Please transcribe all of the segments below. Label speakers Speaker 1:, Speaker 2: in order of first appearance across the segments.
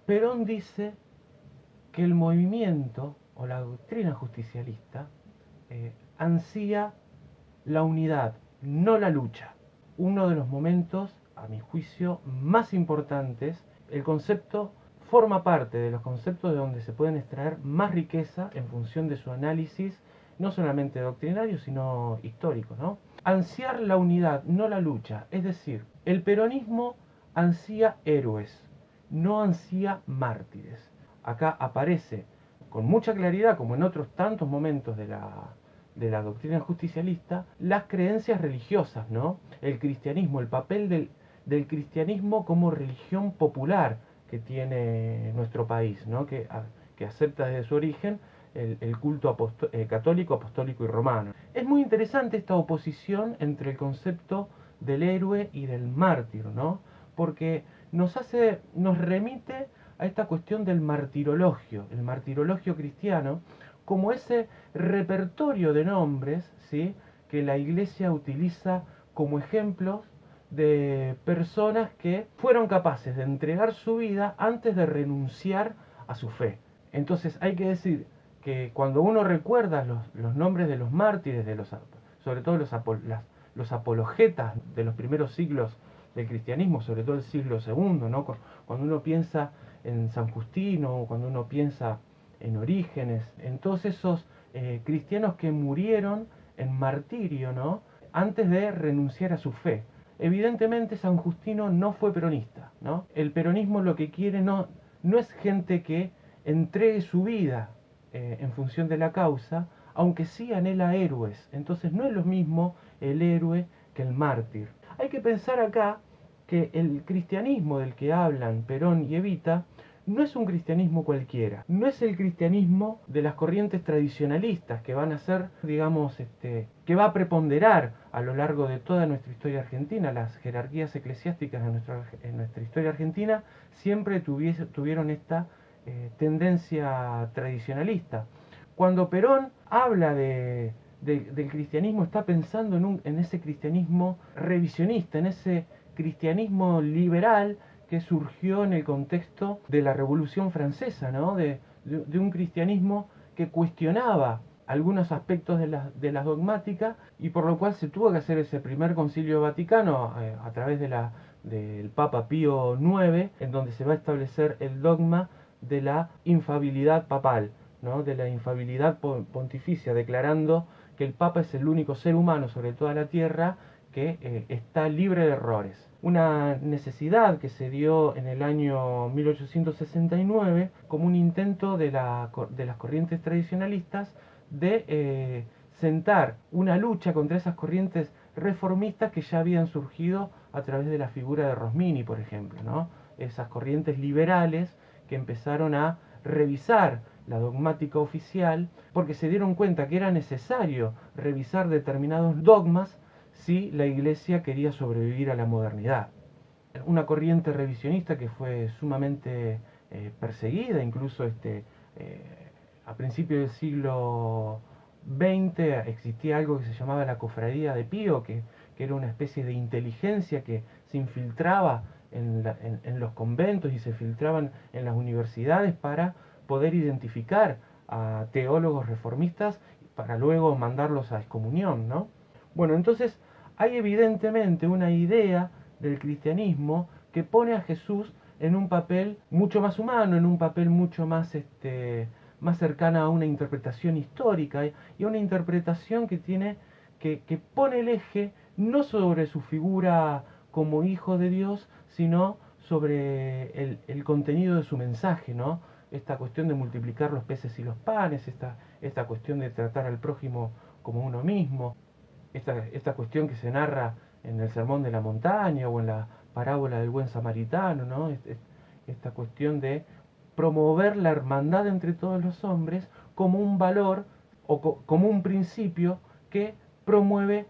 Speaker 1: Perón dice que el movimiento o la doctrina justicialista ansía la unidad, no la lucha. Uno de los momentos, a mi juicio, más importantes, el concepto forma parte de los conceptos de donde se pueden extraer más riqueza en función de su análisis, no solamente doctrinario, sino histórico, ¿no? Ansiar la unidad, no la lucha. Es decir, el peronismo ansía héroes, no ansía mártires. Acá aparece con mucha claridad, como en otros tantos momentos de la doctrina justicialista, las creencias religiosas, ¿no? El cristianismo, el papel del cristianismo como religión popular que tiene nuestro país, ¿no? Que acepta desde su origen el culto católico, apostólico y romano. Es muy interesante esta oposición entre el concepto del héroe y del mártir, ¿no? Porque nos remite a esta cuestión del martirologio, el martirologio cristiano, como ese repertorio de nombres, ¿sí?, que la Iglesia utiliza como ejemplos de personas que fueron capaces de entregar su vida antes de renunciar a su fe. Entonces hay que decir que cuando uno recuerda los nombres de los mártires, sobre todo los apologetas de los primeros siglos del cristianismo, sobre todo el siglo segundo, ¿no? Cuando uno piensa en San Justino, cuando uno piensa en Orígenes, en todos esos cristianos que murieron en martirio, ¿no?, antes de renunciar a su fe. Evidentemente San Justino no fue peronista, ¿no? El peronismo lo que quiere no es gente que entregue su vida en función de la causa, aunque sí anhela héroes. Entonces no es lo mismo el héroe que el mártir. Hay que pensar acá que el cristianismo del que hablan Perón y Evita no es un cristianismo cualquiera, no es el cristianismo de las corrientes tradicionalistas que van a ser, digamos, que va a preponderar a lo largo de toda nuestra historia argentina. Las jerarquías eclesiásticas en nuestra historia argentina siempre tuvieron esta tendencia tradicionalista. Cuando Perón habla del cristianismo, está pensando en ese cristianismo revisionista, en ese cristianismo liberal que surgió en el contexto de la Revolución Francesa, ¿no? De un cristianismo que cuestionaba algunos aspectos de la dogmática, y por lo cual se tuvo que hacer ese primer concilio vaticano a través del Papa Pío IX, en donde se va a establecer el dogma de la infabilidad papal, ¿no?, de la infabilidad pontificia, declarando que el Papa es el único ser humano sobre toda la tierra que está libre de errores. Una necesidad que se dio en el año 1869 como un intento de las corrientes tradicionalistas de sentar una lucha contra esas corrientes reformistas que ya habían surgido a través de la figura de Rosmini, por ejemplo, ¿no? Esas corrientes liberales que empezaron a revisar la dogmática oficial porque se dieron cuenta que era necesario revisar determinados dogmas si la Iglesia quería sobrevivir a la modernidad. Una corriente revisionista que fue sumamente perseguida, incluso a principios del siglo XX existía algo que se llamaba la Cofradía de Pío, que era una especie de inteligencia que se infiltraba en los conventos y se filtraban en las universidades para poder identificar a teólogos reformistas para luego mandarlos a excomunión, ¿no? Bueno, entonces hay evidentemente una idea del cristianismo que pone a Jesús en un papel mucho más humano, en un papel mucho más, más cercana a una interpretación histórica y a una interpretación que pone el eje no sobre su figura como hijo de Dios, sino sobre el contenido de su mensaje, ¿no? Esta cuestión de multiplicar los peces y los panes, esta cuestión de tratar al prójimo como uno mismo, esta cuestión que se narra en el Sermón de la Montaña o en la parábola del buen samaritano, ¿no? Esta cuestión de promover la hermandad entre todos los hombres como un valor o como un principio que promueve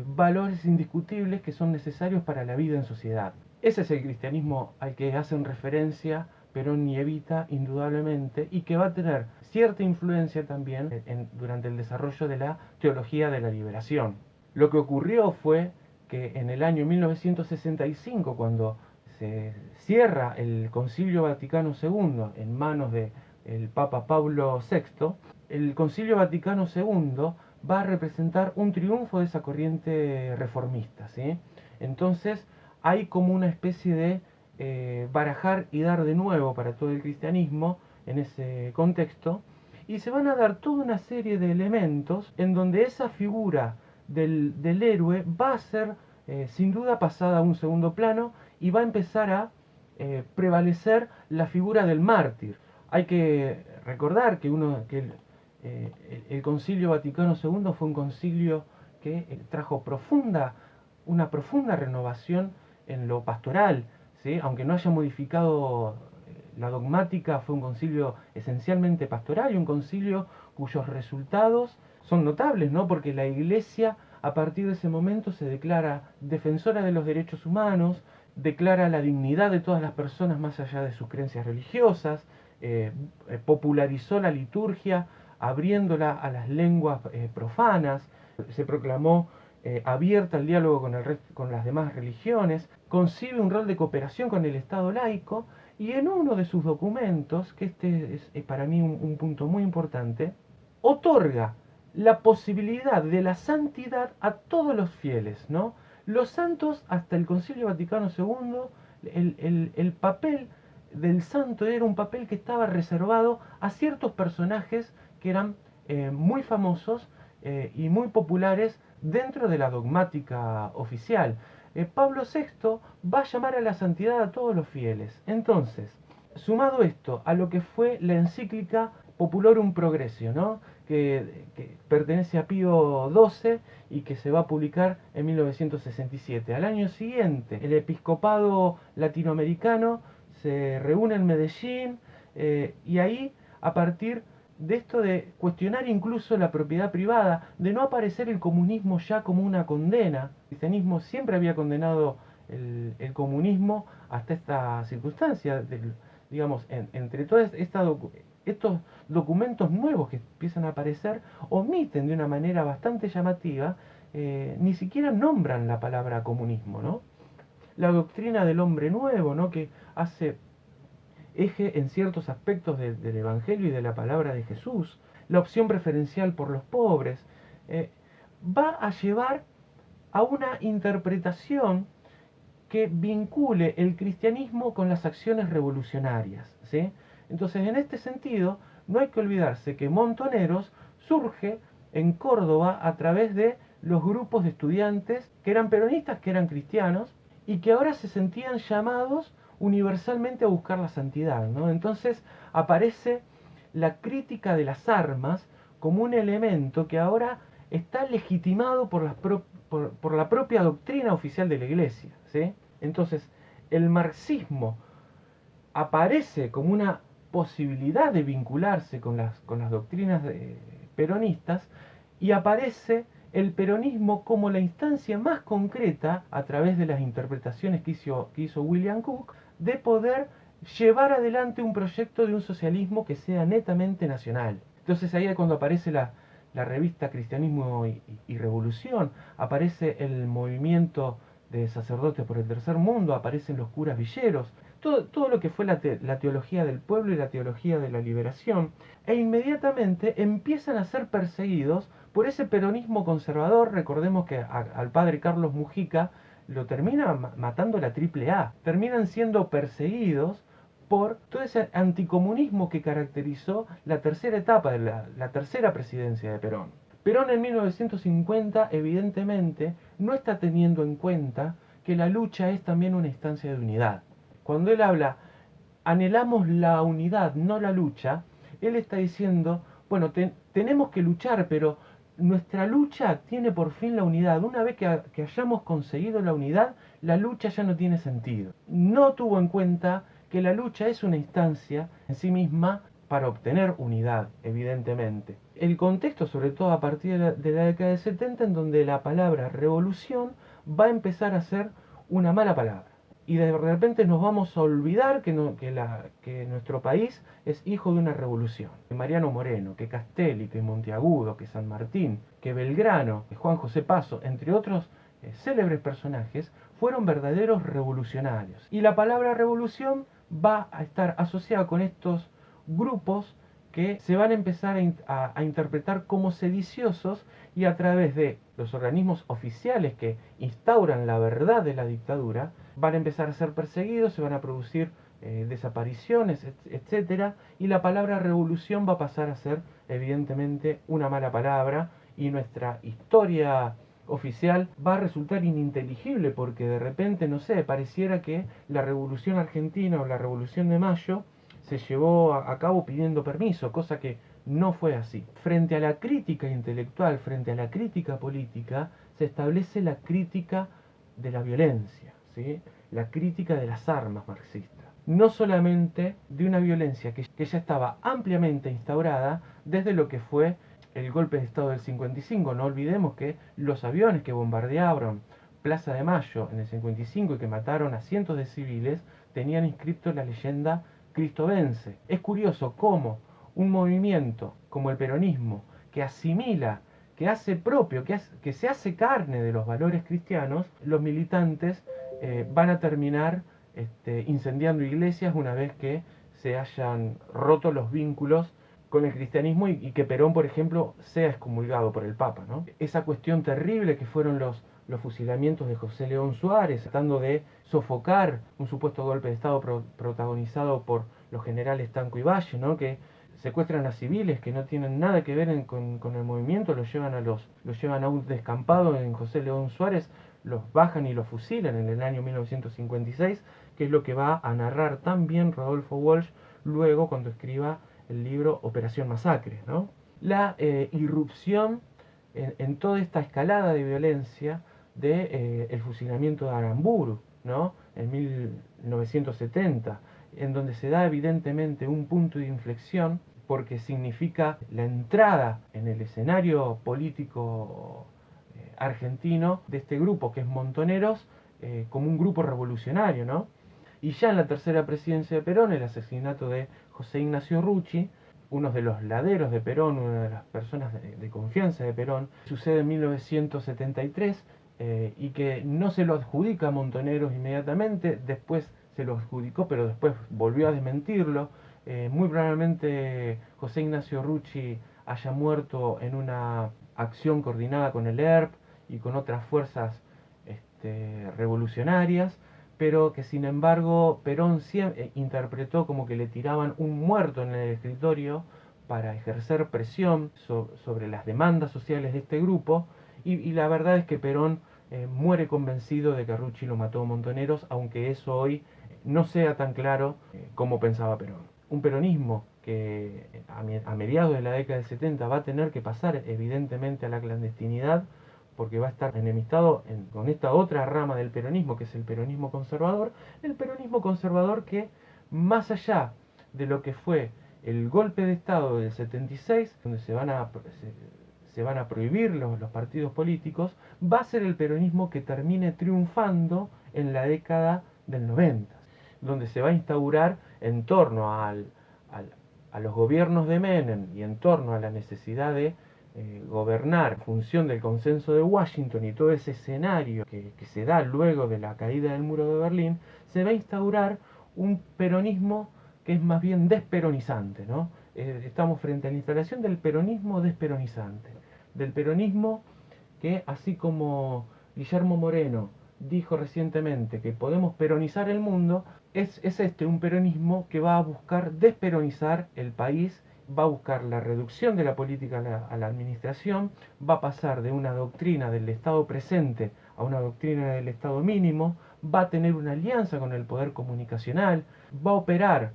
Speaker 1: valores indiscutibles que son necesarios para la vida en sociedad. Ese es el cristianismo al que hacen referencia Perón y Evita, indudablemente, y que va a tener cierta influencia también durante el desarrollo de la teología de la liberación. Lo que ocurrió fue que en el año 1965, cuando se cierra el Concilio Vaticano II en manos del Papa Pablo VI, el Concilio Vaticano II va a representar un triunfo de esa corriente reformista, ¿sí? Entonces hay como una especie de barajar y dar de nuevo para todo el cristianismo en ese contexto, y se van a dar toda una serie de elementos en donde esa figura del héroe va a ser sin duda pasada a un segundo plano y va a empezar a prevalecer la figura del mártir. Hay que recordar que, el Concilio Vaticano II fue un concilio que trajo una profunda renovación en lo pastoral, ¿sí? Aunque no haya modificado la dogmática, fue un concilio esencialmente pastoral y un concilio cuyos resultados son notables, ¿no? Porque la Iglesia a partir de ese momento se declara defensora de los derechos humanos, declara la dignidad de todas las personas más allá de sus creencias religiosas, popularizó la liturgia, abriéndola a las lenguas profanas, se proclamó abierta al diálogo con las demás religiones, concibe un rol de cooperación con el Estado laico, y en uno de sus documentos, que este es para mí un punto muy importante, otorga la posibilidad de la santidad a todos los fieles, ¿no? Los santos, hasta el Concilio Vaticano II, el papel del santo era un papel que estaba reservado a ciertos personajes que eran muy famosos y muy populares dentro de la dogmática oficial. Pablo VI va a llamar a la santidad a todos los fieles. Entonces, sumado esto a lo que fue la encíclica Populorum Progressio, ¿no? que pertenece a Pío XII y que se va a publicar en 1967. Al año siguiente, el episcopado latinoamericano se reúne en Medellín y ahí, a partir de esto de cuestionar incluso la propiedad privada, de no aparecer el comunismo ya como una condena. El cristianismo siempre había condenado el comunismo hasta esta circunstancia, digamos, entre todas estos documentos nuevos que empiezan a aparecer, omiten de una manera bastante llamativa, ni siquiera nombran la palabra comunismo, ¿no? La doctrina del hombre nuevo, ¿no? Que hace eje en ciertos aspectos del Evangelio y de la palabra de Jesús, la opción preferencial por los pobres, va a llevar a una interpretación que vincule el cristianismo con las acciones revolucionarias, ¿sí? Entonces, en este sentido, no hay que olvidarse que Montoneros surge en Córdoba a través de los grupos de estudiantes que eran peronistas, que eran cristianos, y que ahora se sentían llamados universalmente a buscar la santidad, ¿no? Entonces aparece la crítica de las armas como un elemento que ahora está legitimado por la propia doctrina oficial de la Iglesia, ¿sí? Entonces, el marxismo aparece como una posibilidad de vincularse con las doctrinas peronistas, y aparece el peronismo como la instancia más concreta, a través de las interpretaciones que hizo William Cook, de poder llevar adelante un proyecto de un socialismo que sea netamente nacional. Entonces ahí es cuando aparece la revista Cristianismo y Revolución, aparece el movimiento de sacerdotes por el tercer mundo, aparecen los curas villeros, todo lo que fue la teología del pueblo y la teología de la liberación, e inmediatamente empiezan a ser perseguidos por ese peronismo conservador. Recordemos que al padre Carlos Mujica lo termina matando la AAA, terminan siendo perseguidos por todo ese anticomunismo que caracterizó la tercera etapa de la tercera presidencia de Perón. Perón en 1950 evidentemente no está teniendo en cuenta que la lucha es también una instancia de unidad. Cuando él habla, anhelamos la unidad, no la lucha, él está diciendo, bueno, tenemos que luchar, pero nuestra lucha tiene por fin la unidad. Una vez que hayamos conseguido la unidad, la lucha ya no tiene sentido. No tuvo en cuenta que la lucha es una instancia en sí misma para obtener unidad, evidentemente. El contexto, sobre todo a partir de la década de 70, en donde la palabra revolución va a empezar a ser una mala palabra. Y de repente nos vamos a olvidar que nuestro país es hijo de una revolución. Que Mariano Moreno, que Castelli, que Monteagudo, que San Martín, que Belgrano, que Juan José Paso, entre otros célebres personajes fueron verdaderos revolucionarios. Y la palabra revolución va a estar asociada con estos grupos que se van a empezar a interpretar como sediciosos, y a través de los organismos oficiales que instauran la verdad de la dictadura van a empezar a ser perseguidos, se van a producir desapariciones, etcétera, y la palabra revolución va a pasar a ser evidentemente una mala palabra, y nuestra historia oficial va a resultar ininteligible, porque de repente, no sé, pareciera que la Revolución Argentina o la Revolución de Mayo se llevó a cabo pidiendo permiso, cosa que no fue así. Frente a la crítica intelectual, frente a la crítica política, se establece la crítica de la violencia, ¿sí? La crítica de las armas marxistas. No solamente de una violencia que ya estaba ampliamente instaurada desde lo que fue el golpe de Estado del 55. No olvidemos que los aviones que bombardearon Plaza de Mayo en el 55 y que mataron a cientos de civiles tenían inscrito la leyenda Cristo vence. Es curioso cómo un movimiento como el peronismo, que asimila, que hace propio, que se hace carne de los valores cristianos, los militantes van a terminar incendiando iglesias una vez que se hayan roto los vínculos con el cristianismo, y que Perón, por ejemplo, sea excomulgado por el Papa, ¿no? Esa cuestión terrible que fueron los fusilamientos de José León Suárez, tratando de sofocar un supuesto golpe de Estado protagonizado por los generales Tanco y Valle, ¿no? Que secuestran a civiles que no tienen nada que ver con el movimiento, los llevan a un descampado en José León Suárez, los bajan y los fusilan en el año 1956, que es lo que va a narrar también Rodolfo Walsh luego cuando escriba el libro Operación Masacre, ¿no? La irrupción en toda esta escalada de violencia de el fusilamiento de Aramburu, ¿no? En 1970, en donde se da evidentemente un punto de inflexión, porque significa la entrada en el escenario político argentino de este grupo que es Montoneros, como un grupo revolucionario, ¿no? Y ya en la tercera presidencia de Perón, el asesinato de José Ignacio Rucci, uno de los laderos de Perón, una de las personas de confianza de Perón, sucede en 1973, y que no se lo adjudica a Montoneros inmediatamente, después se lo adjudicó, pero después volvió a desmentirlo. Muy probablemente José Ignacio Rucci haya muerto en una acción coordinada con el ERP y con otras fuerzas revolucionarias, pero que sin embargo Perón interpretó como que le tiraban un muerto en el escritorio para ejercer presión sobre las demandas sociales de este grupo, y la verdad es que Perón muere convencido de que Rucci lo mató a Montoneros, aunque eso hoy no sea tan claro como pensaba Perón. Un peronismo que a mediados de la década del 70 va a tener que pasar evidentemente a la clandestinidad, porque va a estar enemistado con esta otra rama del peronismo, que es el peronismo conservador que, más allá de lo que fue el golpe de Estado del 76, donde se van a prohibir los partidos políticos, va a ser el peronismo que termine triunfando en la década del 90, donde se va a instaurar en torno a los gobiernos de Menem y en torno a la necesidad de gobernar en función del consenso de Washington y todo ese escenario que se da luego de la caída del muro de Berlín, se va a instaurar un peronismo que es más bien desperonizante, ¿no? Estamos frente a la instalación del peronismo desperonizante, del peronismo que, así como Guillermo Moreno dijo recientemente que podemos peronizar el mundo, es un peronismo que va a buscar desperonizar el país, va a buscar la reducción de la política a la administración, va a pasar de una doctrina del Estado presente a una doctrina del Estado mínimo, va a tener una alianza con el poder comunicacional, va a operar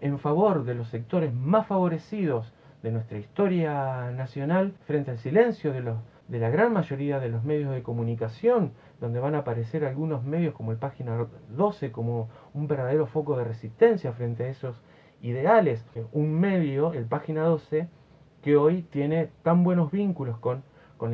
Speaker 1: en favor de los sectores más favorecidos de nuestra historia nacional frente al silencio de la gran mayoría de los medios de comunicación, donde van a aparecer algunos medios como el Página 12 como un verdadero foco de resistencia frente a esos ideales. Un medio, el Página 12, que hoy tiene tan buenos vínculos con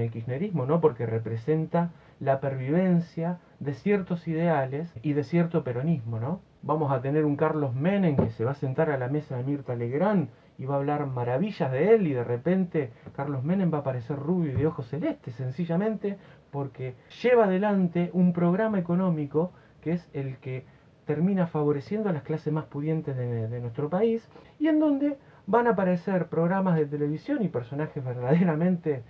Speaker 1: el kirchnerismo, ¿no? Porque representa la pervivencia de ciertos ideales y de cierto peronismo, ¿no? Vamos a tener un Carlos Menem que se va a sentar a la mesa de Mirta Legrand y va a hablar maravillas de él, y de repente Carlos Menem va a aparecer rubio y de ojos celestes, sencillamente porque lleva adelante un programa económico que es el que termina favoreciendo a las clases más pudientes de nuestro país, y en donde van a aparecer programas de televisión y personajes verdaderamente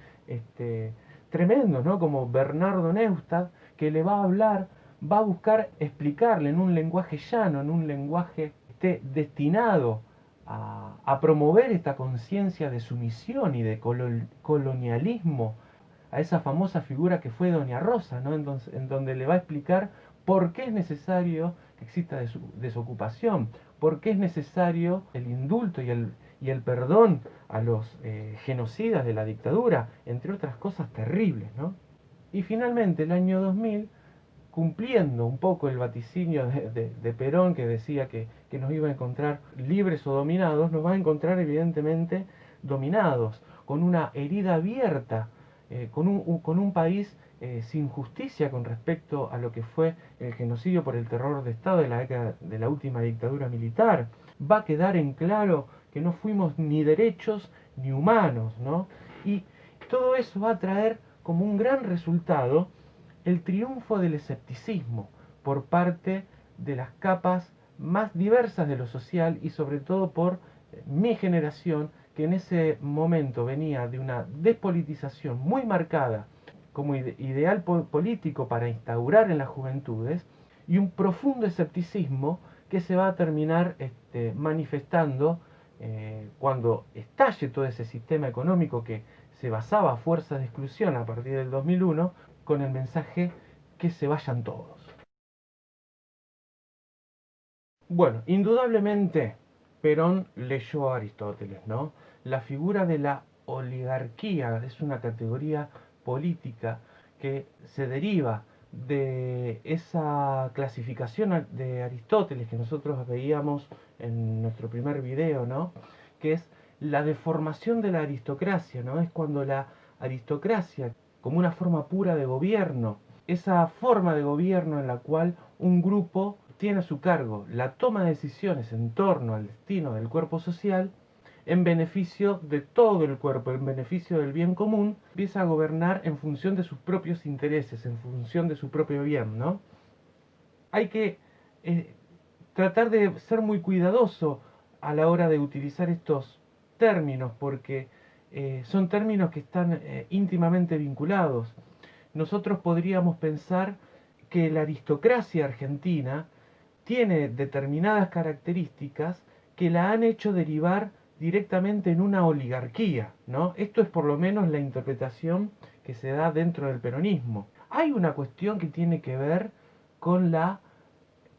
Speaker 1: tremendos, ¿no? Como Bernardo Neustadt, que le va a hablar, va a buscar explicarle en un lenguaje llano, en un lenguaje destinado a promover esta conciencia de sumisión y de colonialismo a esa famosa figura que fue Doña Rosa, ¿no? En donde le va a explicar por qué es necesario que exista desocupación, por qué es necesario el indulto y el perdón a los genocidas de la dictadura, entre otras cosas terribles, ¿no? Y finalmente, el año 2000, cumpliendo un poco el vaticinio de Perón, que decía que nos iba a encontrar libres o dominados, nos va a encontrar evidentemente dominados, con una herida abierta, con un país sin justicia con respecto a lo que fue el genocidio por el terror de Estado de la década de la última dictadura militar. Va a quedar en claro que no fuimos ni derechos ni humanos, ¿no? Y todo eso va a traer como un gran resultado el triunfo del escepticismo por parte de las capas más diversas de lo social, y sobre todo por mi generación, que en ese momento venía de una despolitización muy marcada como ideal político para instaurar en las juventudes, y un profundo escepticismo que se va a terminar manifestando cuando estalle todo ese sistema económico que se basaba a fuerzas de exclusión a partir del 2001, con el mensaje que se vayan todos. Bueno, indudablemente Perón leyó a Aristóteles, ¿no? La figura de la oligarquía es una categoría política que se deriva de esa clasificación de Aristóteles que nosotros veíamos en nuestro primer video, ¿no? Que es la deformación de la aristocracia, ¿no? Es cuando la aristocracia, como una forma pura de gobierno, esa forma de gobierno en la cual un grupo tiene a su cargo la toma de decisiones en torno al destino del cuerpo social, en beneficio de todo el cuerpo, en beneficio del bien común, empieza a gobernar en función de sus propios intereses, en función de su propio bien, ¿no? Hay que eh, tratar de ser muy cuidadoso a la hora de utilizar estos términos, porque son términos que están íntimamente vinculados. Nosotros podríamos pensar que la aristocracia argentina tiene determinadas características que la han hecho derivar directamente en una oligarquía, ¿no? Esto es por lo menos la interpretación que se da dentro del peronismo. Hay una cuestión que tiene que ver con la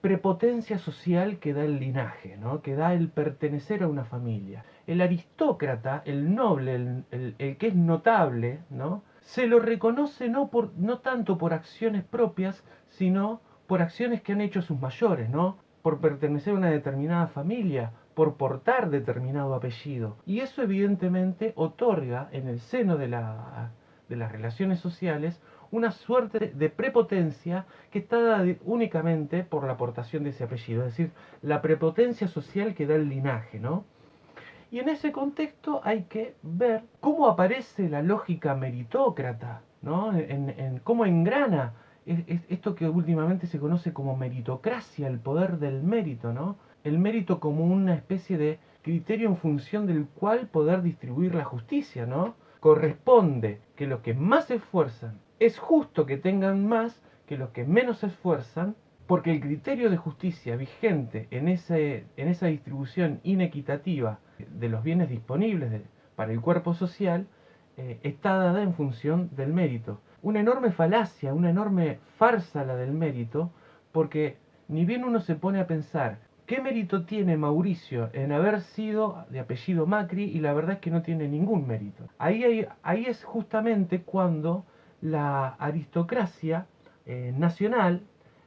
Speaker 1: prepotencia social que da el linaje, ¿no? Que da el pertenecer a una familia. El aristócrata, el noble, el que es notable, ¿no? Se lo reconoce no tanto por acciones propias, sino por acciones que han hecho sus mayores, ¿no? Por pertenecer a una determinada familia, por portar determinado apellido. Y eso evidentemente otorga en el seno de las relaciones sociales una suerte de prepotencia que está dada únicamente por la aportación de ese apellido, es decir, la prepotencia social que da el linaje, ¿no? Y en ese contexto hay que ver cómo aparece la lógica meritócrata, ¿no? En cómo engrana esto que últimamente se conoce como meritocracia, el poder del mérito, ¿no? El mérito como una especie de criterio en función del cual poder distribuir la justicia, ¿no? Corresponde que los que más se esfuerzan, es justo que tengan más que los que menos se esfuerzan, porque el criterio de justicia vigente en esa distribución inequitativa de los bienes disponibles para el cuerpo social está dada en función del mérito. Una enorme falacia, una enorme farsa la del mérito, porque ni bien uno se pone a pensar qué mérito tiene Mauricio en haber sido de apellido Macri, y la verdad es que no tiene ningún mérito. Ahí es justamente cuando la aristocracia nacional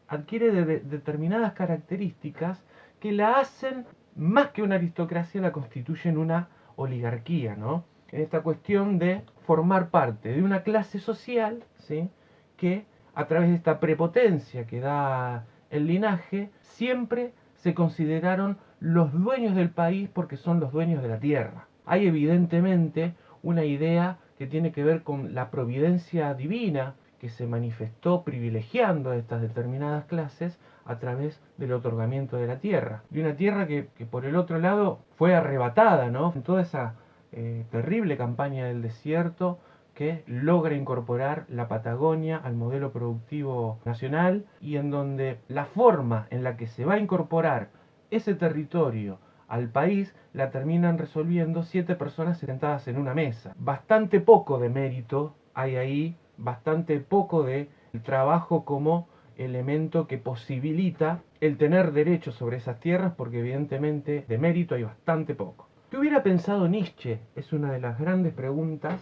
Speaker 1: adquiere determinadas características que la hacen, más que una aristocracia, la constituyen una oligarquía, ¿no? En esta cuestión de formar parte de una clase social, ¿sí? Que a través de esta prepotencia que da el linaje, siempre se consideraron los dueños del país porque son los dueños de la tierra. Hay evidentemente una idea que tiene que ver con la providencia divina que se manifestó privilegiando a estas determinadas clases a través del otorgamiento de la tierra. De una tierra que por el otro lado fue arrebatada, ¿no? En toda esa terrible campaña del desierto que logra incorporar la Patagonia al modelo productivo nacional y en donde la forma en la que se va a incorporar ese territorio al país la terminan resolviendo 7 personas sentadas en una mesa. Bastante poco de mérito hay ahí, bastante poco de trabajo como elemento que posibilita el tener derecho sobre esas tierras, porque evidentemente de mérito hay bastante poco. ¿Qué hubiera pensado Nietzsche? Es una de las grandes preguntas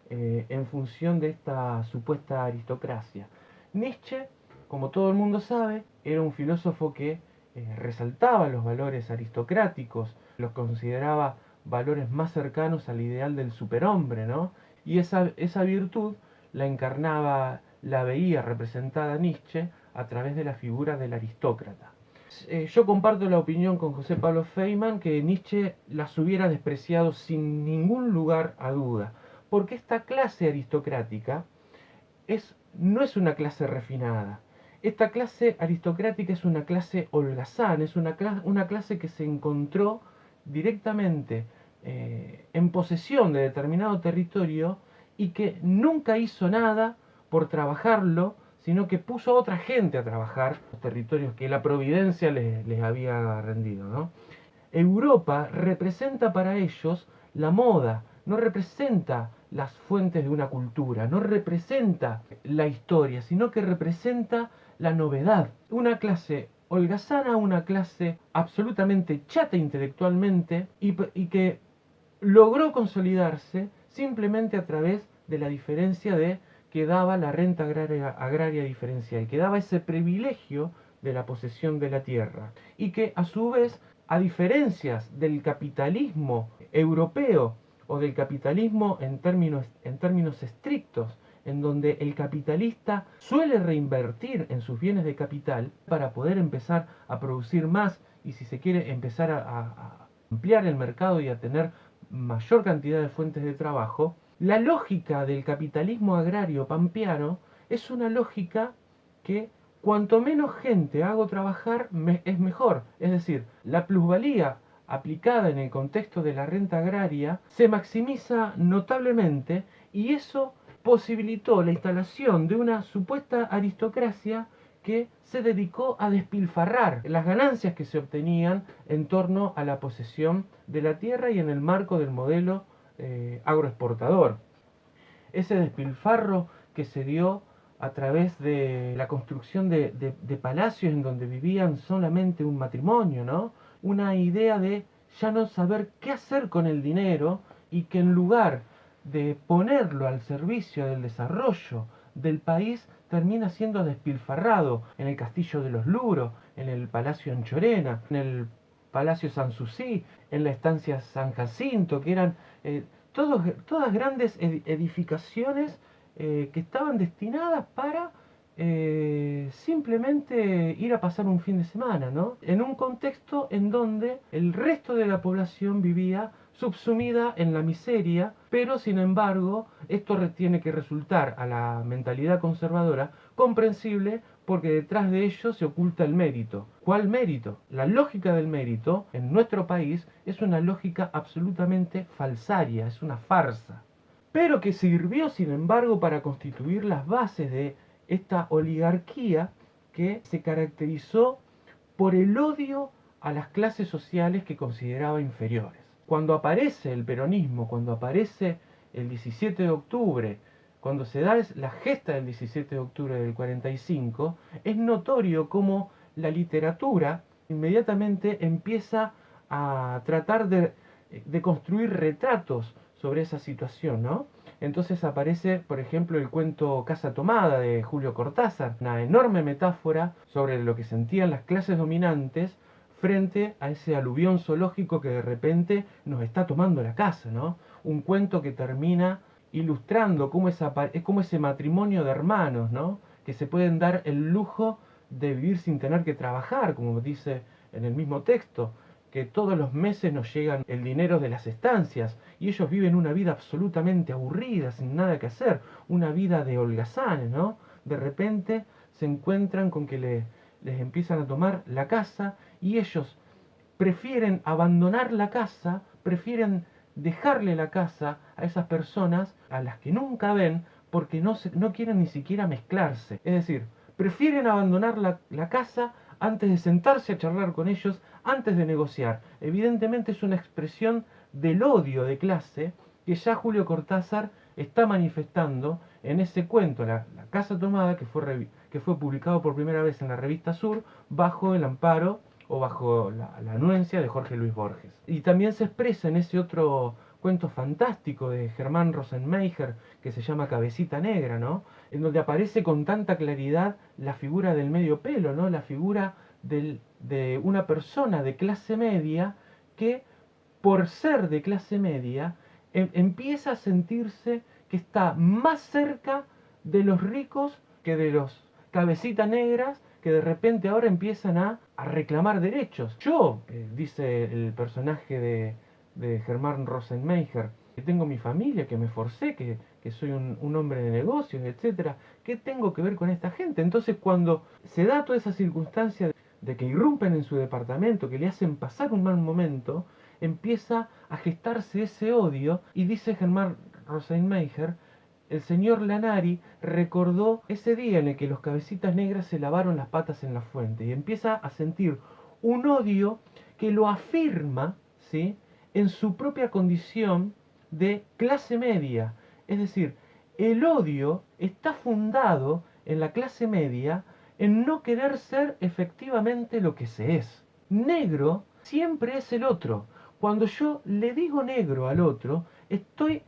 Speaker 1: en función de esta supuesta aristocracia. Nietzsche, como todo el mundo sabe, era un filósofo que resaltaba los valores aristocráticos, los consideraba valores más cercanos al ideal del superhombre, ¿no? Y esa virtud la encarnaba, la veía representada Nietzsche a través de la figura del aristócrata. Yo comparto la opinión con José Pablo Feynman que Nietzsche las hubiera despreciado sin ningún lugar a duda, porque esta clase aristocrática no es una clase refinada. Esta clase aristocrática es una clase holgazán, es una clase que se encontró directamente en posesión de determinado territorio y que nunca hizo nada por trabajarlo, sino que puso a otra gente a trabajar los territorios que la providencia les había rendido, ¿no? Europa representa para ellos la moda, no representa las fuentes de una cultura, no representa la historia, sino que representa la novedad. Una clase holgazana, una clase absolutamente chata intelectualmente y que logró consolidarse simplemente a través de la diferencia que daba la renta agraria diferencial, que daba ese privilegio de la posesión de la tierra y que a su vez, a diferencias del capitalismo europeo o del capitalismo en términos estrictos, en donde el capitalista suele reinvertir en sus bienes de capital para poder empezar a producir más y, si se quiere, empezar a ampliar el mercado y a tener mayor cantidad de fuentes de trabajo. La lógica del capitalismo agrario pampeano es una lógica que cuanto menos gente hago trabajar es mejor. Es decir, la plusvalía aplicada en el contexto de la renta agraria se maximiza notablemente y eso posibilitó la instalación de una supuesta aristocracia que se dedicó a despilfarrar las ganancias que se obtenían en torno a la posesión de la tierra y en el marco del modelo agroexportador. Ese despilfarro que se dio a través de la construcción de palacios en donde vivían solamente un matrimonio, ¿no? Una idea de ya no saber qué hacer con el dinero y que en lugar de ponerlo al servicio del desarrollo del país, termina siendo despilfarrado en el Castillo de los Luros, en el Palacio Anchorena, en el Palacio Sanssouci, en la estancia San Jacinto, que eran todas grandes edificaciones que estaban destinadas para simplemente ir a pasar un fin de semana, ¿no? En un contexto en donde el resto de la población vivía subsumida en la miseria, pero sin embargo esto tiene que resultar a la mentalidad conservadora comprensible porque detrás de ello se oculta el mérito. ¿Cuál mérito? La lógica del mérito en nuestro país es una lógica absolutamente falsaria, es una farsa, pero que sirvió sin embargo para constituir las bases de esta oligarquía que se caracterizó por el odio a las clases sociales que consideraba inferiores. Cuando aparece el peronismo, cuando aparece el 17 de octubre, cuando se da la gesta del 17 de octubre del 45, es notorio cómo la literatura inmediatamente empieza a tratar de construir retratos sobre esa situación, ¿no? Entonces aparece, por ejemplo, el cuento Casa Tomada de Julio Cortázar, una enorme metáfora sobre lo que sentían las clases dominantes frente a ese aluvión zoológico que de repente nos está tomando la casa, ¿no? Un cuento que termina ilustrando cómo ese matrimonio de hermanos, ¿no? Que se pueden dar el lujo de vivir sin tener que trabajar, como dice en el mismo texto, que todos los meses nos llegan el dinero de las estancias y ellos viven una vida absolutamente aburrida, sin nada que hacer, una vida de holgazanes, ¿no? De repente se encuentran con que les empiezan a tomar la casa y ellos prefieren abandonar la casa, prefieren dejarle la casa a esas personas a las que nunca ven porque no quieren ni siquiera mezclarse. Es decir, prefieren abandonar la casa antes de sentarse a charlar con ellos, antes de negociar. Evidentemente es una expresión del odio de clase que ya Julio Cortázar está manifestando en ese cuento, la Casa Tomada, que fue publicado por primera vez en la revista Sur, bajo el amparo o bajo la anuencia de Jorge Luis Borges. Y también se expresa en ese otro cuento fantástico de Germán Rosenmeijer que se llama Cabecita Negra, ¿no? En donde aparece con tanta claridad la figura del medio pelo, ¿no? La figura de una persona de clase media que, por ser de clase media, empieza a sentirse que está más cerca de los ricos que de los cabecitas negras que de repente ahora empiezan a reclamar derechos. Yo, dice el personaje de Germán Rosenmeijer, que tengo mi familia, que me forcé, que soy un hombre de negocios, etcétera. ¿Qué tengo que ver con esta gente? Entonces, cuando se da toda esa circunstancia de que irrumpen en su departamento, que le hacen pasar un mal momento, empieza a gestarse ese odio y dice Germán Rosenmeijer, el señor Lanari recordó ese día en el que los cabecitas negras se lavaron las patas en la fuente y empieza a sentir un odio que lo afirma, ¿sí?, en su propia condición de clase media. Es decir, el odio está fundado en la clase media en no querer ser efectivamente lo que se es. Negro siempre es el otro. Cuando yo le digo negro al otro, estoy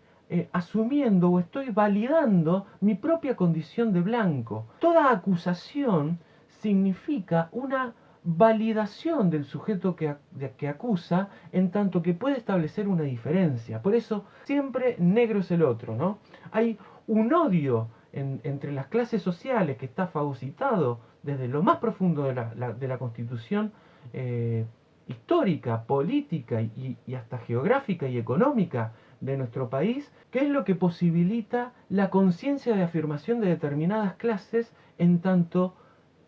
Speaker 1: asumiendo o estoy validando mi propia condición de blanco. Toda acusación significa una validación del sujeto que acusa, en tanto que puede establecer una diferencia. Por eso siempre negro es el otro, ¿no? Hay un odio entre las clases sociales que está fagocitado desde lo más profundo de la Constitución histórica, política y hasta geográfica y económica de nuestro país, que es lo que posibilita la conciencia de afirmación de determinadas clases en tanto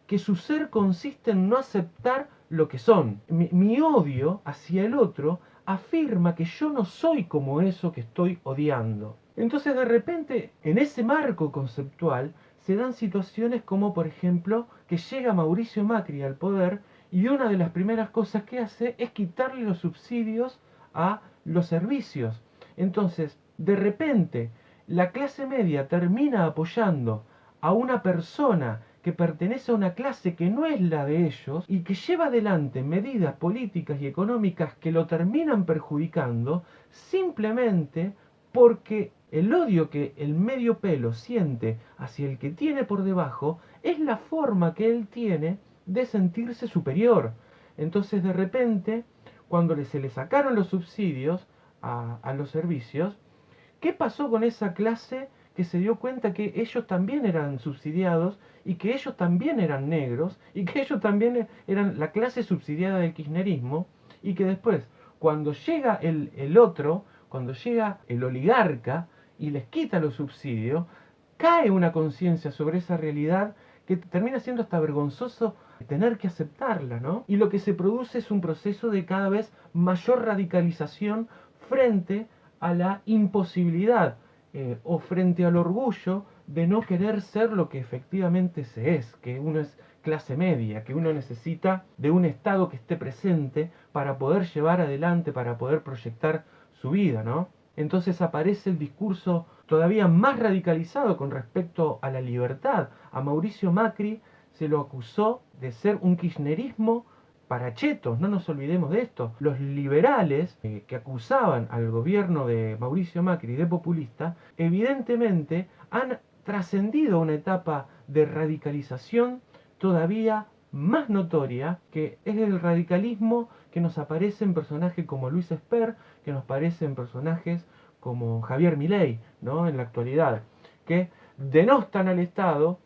Speaker 1: que su ser consiste en no aceptar lo que son. Mi odio hacia el otro afirma que yo no soy como eso que estoy odiando. Entonces de repente, en ese marco conceptual, se dan situaciones como por ejemplo que llega Mauricio Macri al poder y una de las primeras cosas que hace es quitarle los subsidios a los servicios. Entonces, de repente, la clase media termina apoyando a una persona que pertenece a una clase que no es la de ellos y que lleva adelante medidas políticas y económicas que lo terminan perjudicando simplemente porque el odio que el medio pelo siente hacia el que tiene por debajo es la forma que él tiene de sentirse superior. Entonces de repente, cuando se le sacaron los subsidios a los servicios, ¿qué pasó con esa clase que se dio cuenta que ellos también eran subsidiados y que ellos también eran negros y que ellos también eran la clase subsidiada del kirchnerismo y que después, cuando llega el otro, cuando llega el oligarca y les quita los subsidios, cae una conciencia sobre esa realidad que termina siendo hasta vergonzoso tener que aceptarla, ¿no? Y lo que se produce es un proceso de cada vez mayor radicalización frente a la imposibilidad o frente al orgullo de no querer ser lo que efectivamente se es, que uno es clase media, que uno necesita de un Estado que esté presente para poder llevar adelante, para poder proyectar su vida, ¿no? Entonces aparece el discurso todavía más radicalizado con respecto a la libertad. A Mauricio Macri se lo acusó de ser un kirchnerismo para chetos, no nos olvidemos de esto. Los liberales que acusaban al gobierno de Mauricio Macri de populista, evidentemente han trascendido una etapa de radicalización todavía más notoria, que es el radicalismo que nos aparece en personajes como Luis Esper, que nos aparece en personajes como Javier Milei, ¿no?, en la actualidad, que denostan al Estado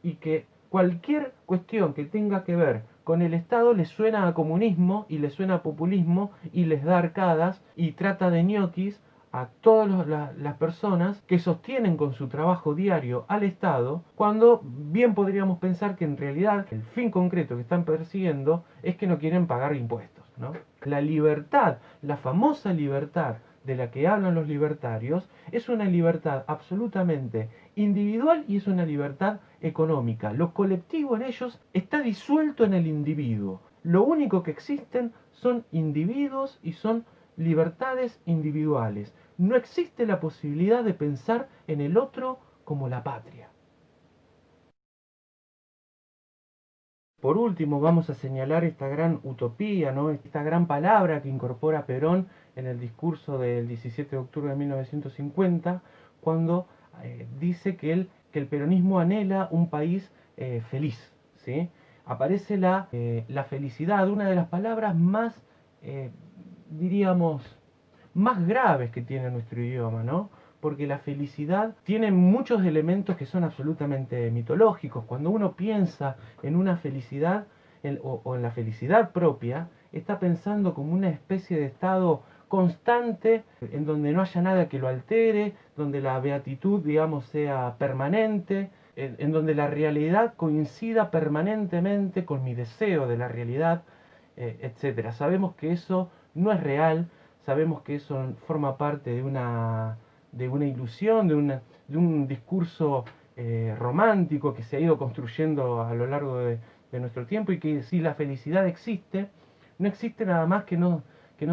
Speaker 1: y que cualquier cuestión que tenga que ver con el Estado les suena a comunismo y les suena a populismo y les da arcadas y trata de ñoquis a todas las personas que sostienen con su trabajo diario al Estado, cuando bien podríamos pensar que en realidad el fin concreto que están persiguiendo es que no quieren pagar impuestos, ¿no? La libertad, la famosa libertad de la que hablan los libertarios, es una libertad absolutamente individual y es una libertad económica. Lo colectivo en ellos está disuelto en el individuo. Lo único que existen son individuos y son libertades individuales. No existe la posibilidad de pensar en el otro como la patria. Por último, vamos a señalar esta gran utopía, ¿no? Esta gran palabra que incorpora Perón en el discurso del 17 de octubre de 1950, cuando dice que el peronismo anhela un país feliz, ¿sí? Aparece la felicidad, una de las palabras más, eh, diríamos, más graves que tiene nuestro idioma, ¿no? Porque la felicidad tiene muchos elementos que son absolutamente mitológicos. Cuando uno piensa en una felicidad o en la felicidad propia, está pensando como una especie de estado constante en donde no haya nada que lo altere, donde la beatitud, digamos, sea permanente, en donde la realidad coincida permanentemente con mi deseo de la realidad, etcétera. Sabemos que eso no es real, sabemos que eso forma parte de una ilusión, de un discurso romántico que se ha ido construyendo a lo largo de nuestro tiempo, y que si la felicidad existe, no existe nada más que no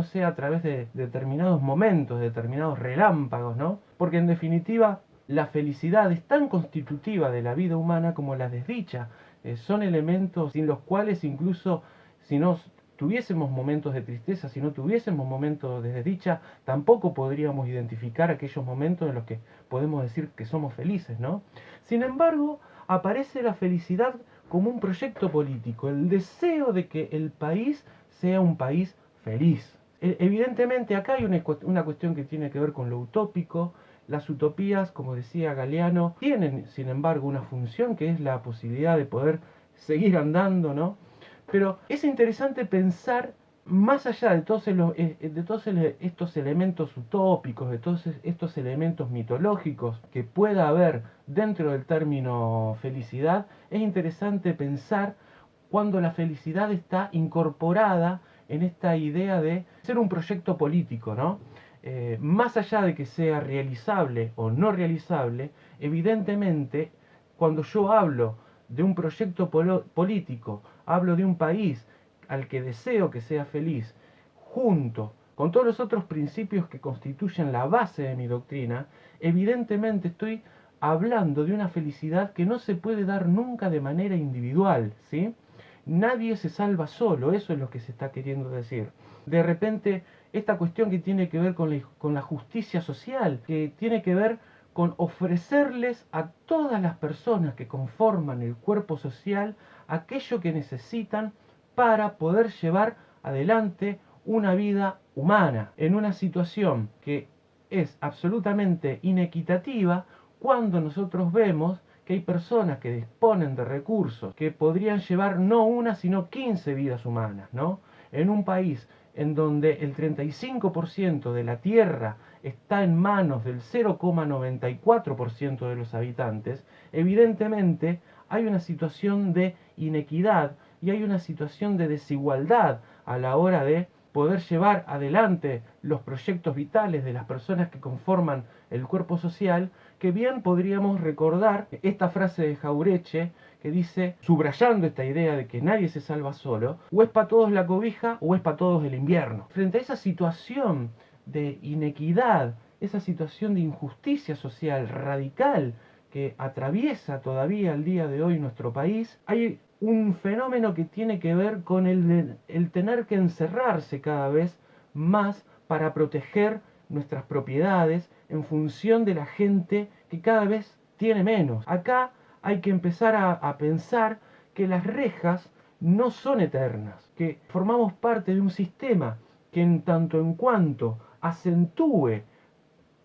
Speaker 1: sea a través de determinados momentos, de determinados relámpagos, ¿no? Porque en definitiva la felicidad es tan constitutiva de la vida humana como la desdicha. Son elementos sin los cuales incluso si no tuviésemos momentos de tristeza, si no tuviésemos momentos de desdicha, tampoco podríamos identificar aquellos momentos en los que podemos decir que somos felices, ¿no? Sin embargo, aparece la felicidad como un proyecto político, el deseo de que el país sea un país feliz. Evidentemente acá hay una cuestión que tiene que ver con lo utópico. Las utopías, como decía Galeano, tienen sin embargo una función que es la posibilidad de poder seguir andando, ¿no? Pero es interesante pensar más allá de todos estos elementos utópicos, de todos estos elementos mitológicos que pueda haber dentro del término felicidad, es interesante pensar cuando la felicidad está incorporada en esta idea de ser un proyecto político, ¿no? Más allá de que sea realizable o no realizable, evidentemente, cuando yo hablo de un proyecto político, hablo de un país al que deseo que sea feliz, junto con todos los otros principios que constituyen la base de mi doctrina, evidentemente estoy hablando de una felicidad que no se puede dar nunca de manera individual, ¿sí? Nadie se salva solo, eso es lo que se está queriendo decir. De repente, esta cuestión que tiene que ver con la justicia social, que tiene que ver con ofrecerles a todas las personas que conforman el cuerpo social aquello que necesitan para poder llevar adelante una vida humana en una situación que es absolutamente inequitativa cuando nosotros vemos que hay personas que disponen de recursos que podrían llevar no una sino 15 vidas humanas, ¿no? En un país en donde el 35% de la tierra está en manos del 0,94% de los habitantes, evidentemente hay una situación de inequidad y hay una situación de desigualdad a la hora de poder llevar adelante los proyectos vitales de las personas que conforman el cuerpo social, que bien podríamos recordar esta frase de Jaureche que dice, subrayando esta idea de que nadie se salva solo, o es para todos la cobija o es para todos el invierno. Frente a esa situación de inequidad, esa situación de injusticia social radical que atraviesa todavía el día de hoy nuestro país, hay un fenómeno que tiene que ver con el tener que encerrarse cada vez más para proteger nuestras propiedades en función de la gente que cada vez tiene menos. Acá hay que empezar a pensar que las rejas no son eternas, que formamos parte de un sistema que en tanto en cuanto acentúe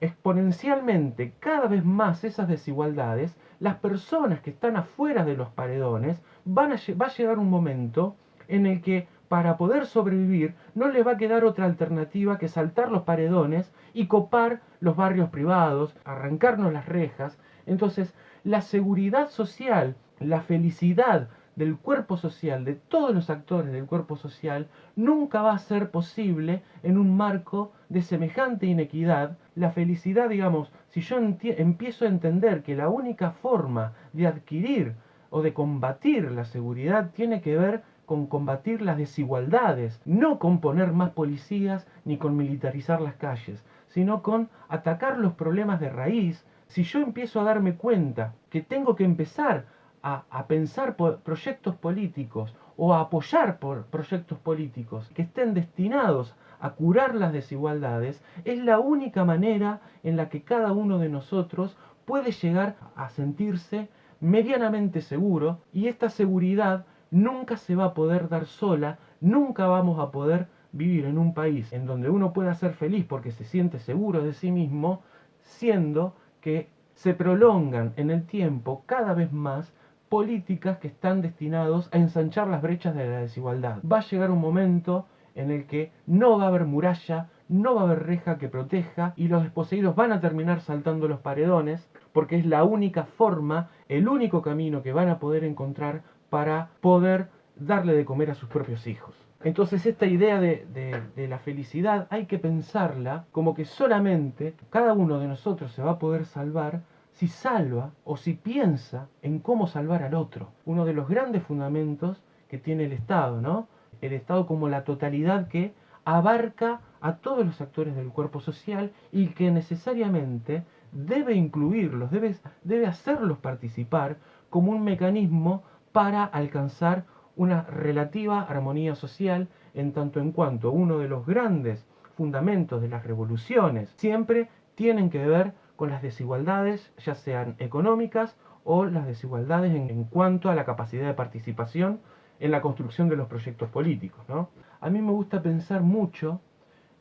Speaker 1: exponencialmente cada vez más esas desigualdades, las personas que están afuera de los paredones va a llegar un momento en el que para poder sobrevivir no le va a quedar otra alternativa que saltar los paredones y copar los barrios privados, arrancarnos las rejas. Entonces, la seguridad social, la felicidad del cuerpo social, de todos los actores del cuerpo social, nunca va a ser posible en un marco de semejante inequidad. La felicidad, digamos, si yo empiezo a entender que la única forma de adquirir o de combatir la seguridad tiene que ver con combatir las desigualdades, no con poner más policías ni con militarizar las calles, sino con atacar los problemas de raíz. Si yo empiezo a darme cuenta que tengo que empezar a pensar proyectos políticos o a apoyar proyectos políticos que estén destinados a curar las desigualdades, es la única manera en la que cada uno de nosotros puede llegar a sentirse medianamente seguro, y esta seguridad nunca se va a poder dar sola, nunca vamos a poder vivir en un país en donde uno pueda ser feliz porque se siente seguro de sí mismo, siendo que se prolongan en el tiempo cada vez más políticas que están destinados a ensanchar las brechas de la desigualdad. Va a llegar un momento en el que no va a haber muralla, no va a haber reja que proteja y los desposeídos van a terminar saltando los paredones porque es la única forma, el único camino que van a poder encontrar para poder darle de comer a sus propios hijos. Entonces esta idea de la felicidad hay que pensarla como que solamente cada uno de nosotros se va a poder salvar si salva o si piensa en cómo salvar al otro. Uno de los grandes fundamentos que tiene el Estado, ¿no? El Estado como la totalidad que abarca a todos los actores del cuerpo social y que necesariamente debe incluirlos, debe hacerlos participar como un mecanismo para alcanzar una relativa armonía social, en tanto en cuanto uno de los grandes fundamentos de las revoluciones siempre tienen que ver con las desigualdades, ya sean económicas o las desigualdades en cuanto a la capacidad de participación en la construcción de los proyectos políticos, ¿no? A mí me gusta pensar mucho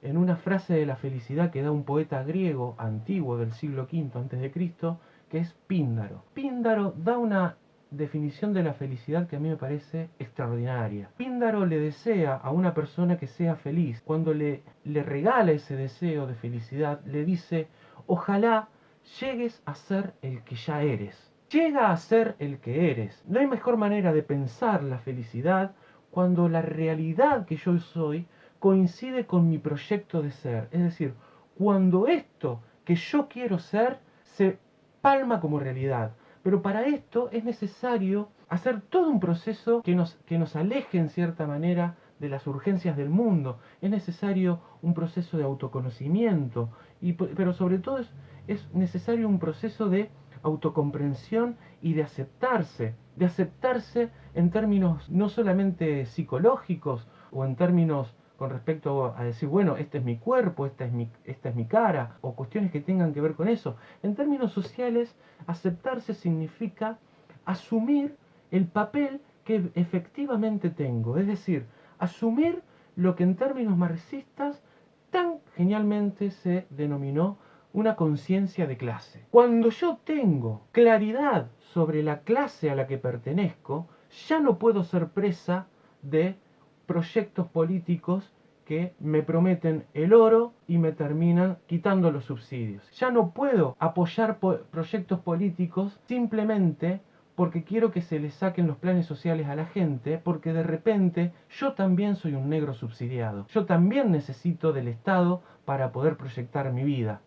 Speaker 1: en una frase de la felicidad que da un poeta griego antiguo del siglo V a.C., que es Píndaro. Píndaro da una definición de la felicidad que a mí me parece extraordinaria. Píndaro le desea a una persona que sea feliz. Cuando le regala ese deseo de felicidad, le dice: ojalá llegues a ser el que ya eres. Llega a ser el que eres. No hay mejor manera de pensar la felicidad cuando la realidad que yo soy coincide con mi proyecto de ser. Es decir, cuando esto que yo quiero ser se palma como realidad. Pero para esto es necesario hacer todo un proceso que nos aleje en cierta manera de las urgencias del mundo. Es necesario un proceso de autoconocimiento, pero sobre todo es necesario un proceso de autocomprensión y de aceptarse en términos no solamente psicológicos o en términos con respecto a decir, bueno, este es mi cuerpo, esta es mi cara, o cuestiones que tengan que ver con eso. En términos sociales, aceptarse significa asumir el papel que efectivamente tengo, es decir, asumir lo que en términos marxistas tan genialmente se denominó una conciencia de clase. Cuando yo tengo claridad sobre la clase a la que pertenezco, ya no puedo ser presa de proyectos políticos que me prometen el oro y me terminan quitando los subsidios. Ya no puedo apoyar proyectos políticos simplemente porque quiero que se les saquen los planes sociales a la gente, porque de repente yo también soy un negro subsidiado. Yo también necesito del Estado para poder proyectar mi vida.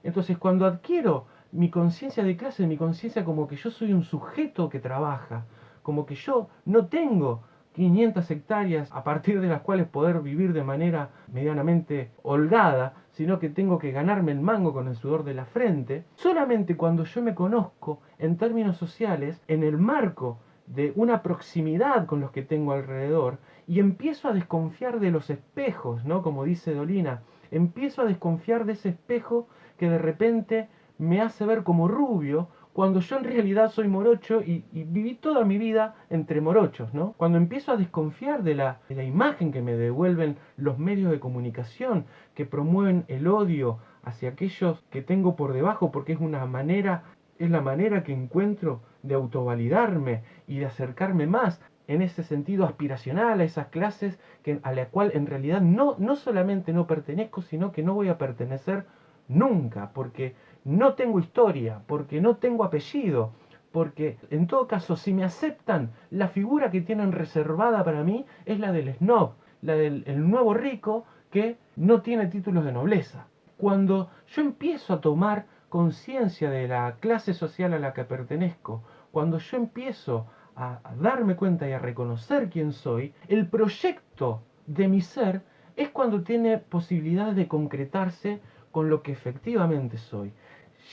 Speaker 1: Entonces, cuando adquiero mi conciencia de clase, mi conciencia como que yo soy un sujeto que trabaja, como que yo no tengo 500 hectáreas a partir de las cuales poder vivir de manera medianamente holgada, sino que tengo que ganarme el mango con el sudor de la frente, solamente cuando yo me conozco en términos sociales, en el marco de una proximidad con los que tengo alrededor, y empiezo a desconfiar de los espejos, ¿no? Como dice Dolina, empiezo a desconfiar de ese espejo que de repente me hace ver como rubio, cuando yo en realidad soy morocho y viví toda mi vida entre morochos, ¿no? Cuando empiezo a desconfiar de la imagen que me devuelven los medios de comunicación, que promueven el odio hacia aquellos que tengo por debajo, porque es la manera que encuentro de autovalidarme y de acercarme más en ese sentido aspiracional a esas clases a la cual en realidad no solamente no pertenezco, sino que no voy a pertenecer nunca, porque no tengo historia, porque no tengo apellido, porque en todo caso, si me aceptan, la figura que tienen reservada para mí es la del snob, la del el nuevo rico que no tiene títulos de nobleza. Cuando yo empiezo a tomar conciencia de la clase social a la que pertenezco, cuando yo empiezo a darme cuenta y a reconocer quién soy, el proyecto de mi ser es cuando tiene posibilidades de concretarse con lo que efectivamente soy.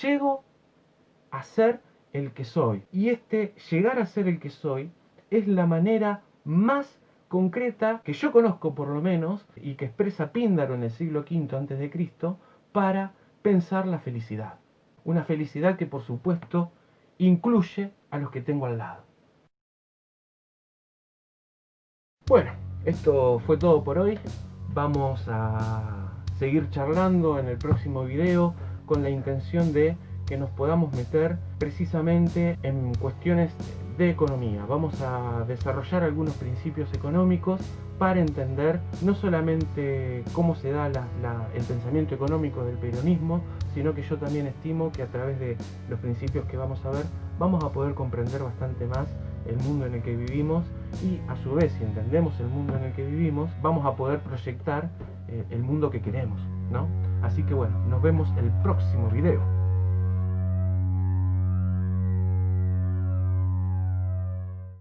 Speaker 1: Llego a ser el que soy. Y este llegar a ser el que soy es la manera más concreta que yo conozco por lo menos y que expresa Píndaro en el siglo V a.C. para pensar la felicidad. Una felicidad que por supuesto incluye a los que tengo al lado. Bueno, esto fue todo por hoy. Vamos a seguir charlando en el próximo video con la intención de que nos podamos meter precisamente en cuestiones de economía. Vamos a desarrollar algunos principios económicos para entender no solamente cómo se da el pensamiento económico del peronismo, sino que yo también estimo que a través de los principios que vamos a ver, vamos a poder comprender bastante más el mundo en el que vivimos y a su vez, si entendemos el mundo en el que vivimos, vamos a poder proyectar el mundo que queremos, ¿no? Así que bueno, nos vemos el próximo video.